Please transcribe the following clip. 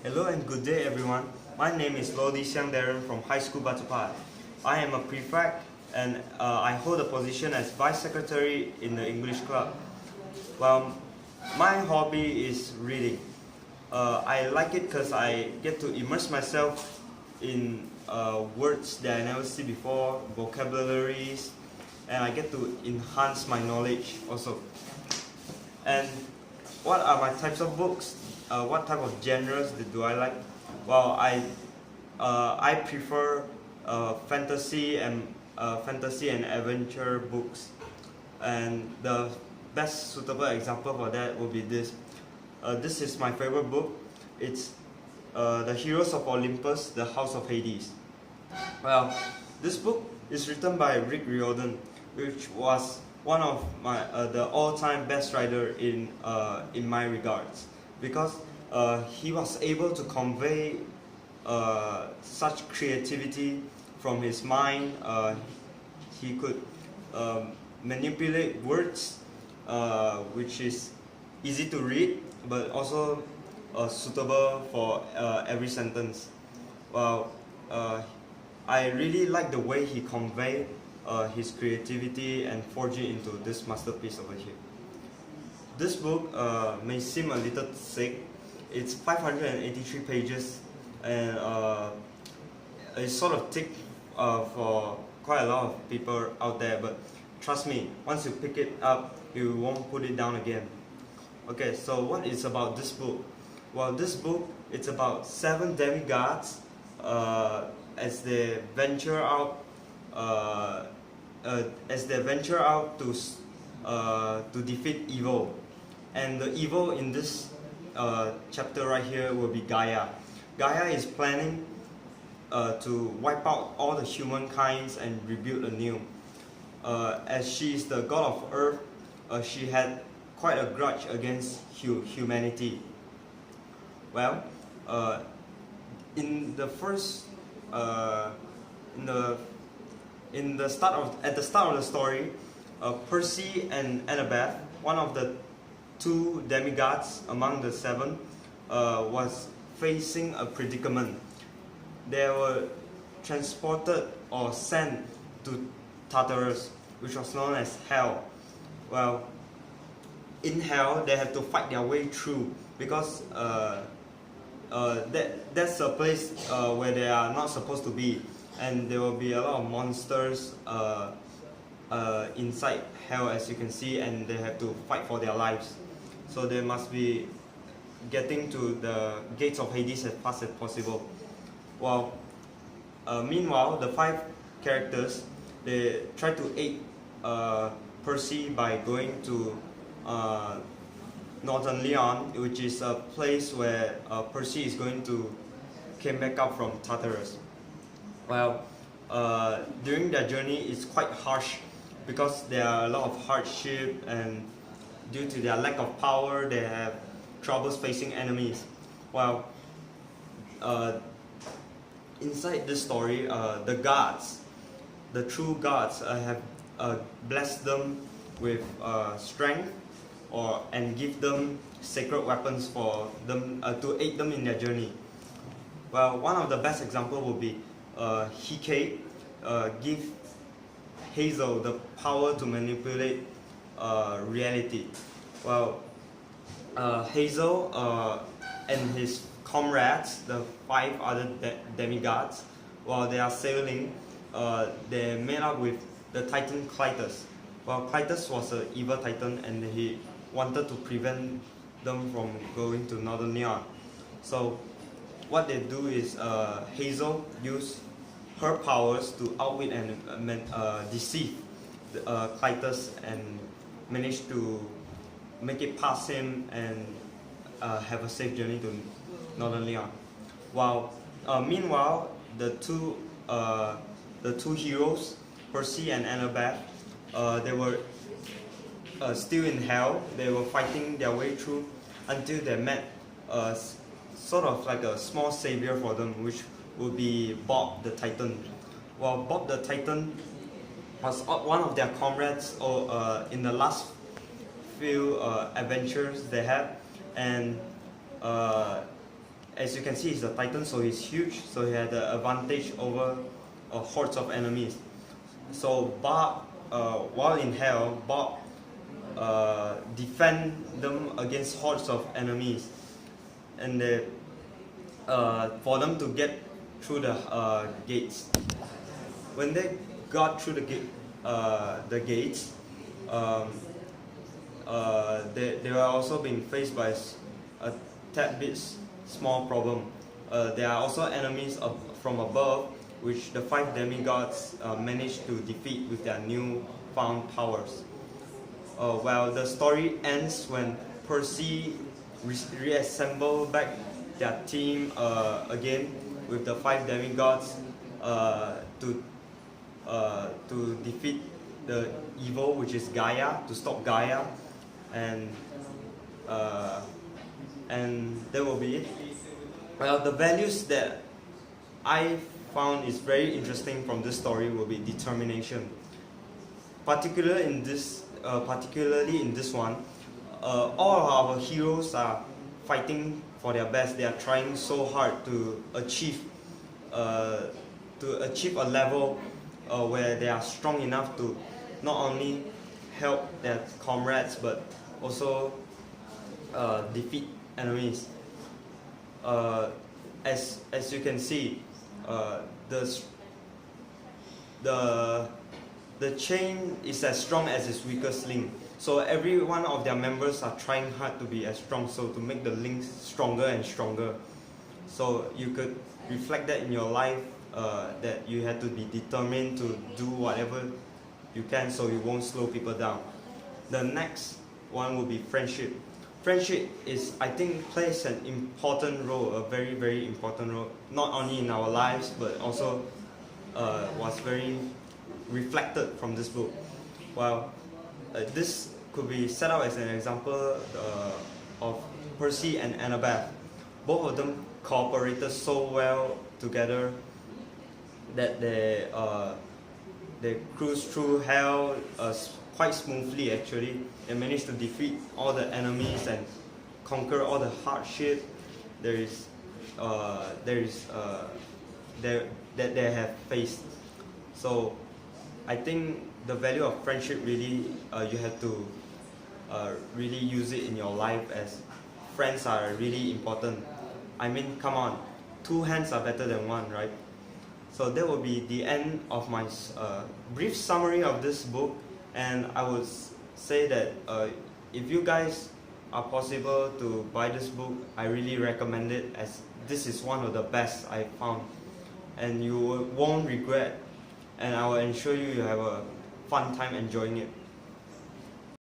Hello and good day everyone. My name is Darren from High School Batupai. I am a prefect and I hold a position as Vice Secretary in the English Club. Well, my hobby is reading. I like it because I get to immerse myself in words that I never see before, vocabularies, and I get to enhance my knowledge also. And what are my types of books? What type of genres do I like? Well, I prefer fantasy and adventure books, and the best suitable example for that would be this. This is my favorite book. It's The Heroes of Olympus, The House of Hades. Well, this book is written by Rick Riordan, which was one of my the all-time best writer in my regards, because he was able to convey such creativity from his mind. He could manipulate words, which is easy to read, but also suitable for every sentence. Well, I really like the way he conveyed his creativity and forged it into this masterpiece over here. This book may seem a little thick. It's 583 pages, and it's sort of thick for quite a lot of people out there, but trust me, once you pick it up, you won't put it down again. Okay, so what is about this book? Well, this book, it's about 7 demigods as they venture out to defeat evil. And the evil in this chapter right here will be Gaia. Gaia is planning to wipe out all the humankind and rebuild anew. As she is the god of earth, she had quite a grudge against humanity. Well, in the first, at the start of the story, Percy and Annabeth, one of the 2 demigods among the 7, was facing a predicament. They were transported or sent to Tartarus, which was known as Hell. Well, in Hell, they have to fight their way through, because that's a place where they are not supposed to be, and there will be a lot of monsters inside Hell, as you can see, and they have to fight for their lives. So they must be getting to the gates of Hades as fast as possible. Well, meanwhile, the 5 characters, they try to aid Percy by going to Northern Leon, which is a place where Percy is going to come back up from Tartarus. Well, during their journey, it's quite harsh, because there are a lot of hardship, and due to their lack of power, they have troubles facing enemies. Well, inside this story, the gods, the true gods, have blessed them with strength, and give them sacred weapons for them to aid them in their journey. Well, one of the best examples would be Hecate give Hazel the power to manipulate reality. Well, Hazel and his comrades, the 5 other demigods, while they are sailing, they met up with the titan Clytus. Well, Clytus was an evil titan, and he wanted to prevent them from going to Northern Leon. So what they do is Hazel used her powers to outwit and deceive Clytus, and managed to make it past him and have a safe journey to Northern Leon. While meanwhile, the two heroes, Percy and Annabeth, they were still in Hell. They were fighting their way through until they met sort of like a small savior for them, which would be Bob the Titan. Well, Bob the Titan was one of their comrades in the last few adventures they had, and as you can see, he's a titan, so he's huge, so he had the advantage over hordes of enemies. So Bob, while in hell, Bob defend them against hordes of enemies, and for them to get through the gates. When they got through the gates, they were also being faced by a tad bit small problem. There are also enemies from above, which the 5 demigods managed to defeat with their newfound powers. Well, the story ends when Percy reassemble back their team again with the 5 demigods to defeat the evil, which is Gaia, to stop Gaia, and that will be it. Well, the values that I found is very interesting from this story will be determination. Particularly in this one, all of our heroes are fighting for their best. They are trying so hard to achieve a level where they are strong enough to not only help their comrades but also defeat enemies. As you can see, the chain is as strong as its weakest link. So every one of their members are trying hard to be as strong, so to make the links stronger and stronger. So you could reflect that in your life, that you have to be determined to do whatever you can so you won't slow people down. The next one will be friendship. Friendship is, I think, plays an important role, a very, very important role, not only in our lives, but also was very reflected from this book. Well, this could be set out as an example of Percy and Annabeth. Both of them cooperated so well together that they cruised through hell quite smoothly. Actually, they managed to defeat all the enemies and conquer all the hardship that they have faced. So I think the value of friendship really, you have to really use it in your life, as friends are really important. I mean, come on, 2 hands are better than 1, right? So that will be the end of my brief summary of this book, and I would say that if you guys are possible to buy this book, I really recommend it, as this is one of the best I found, and you won't regret, and I will ensure you have a fun time enjoying it.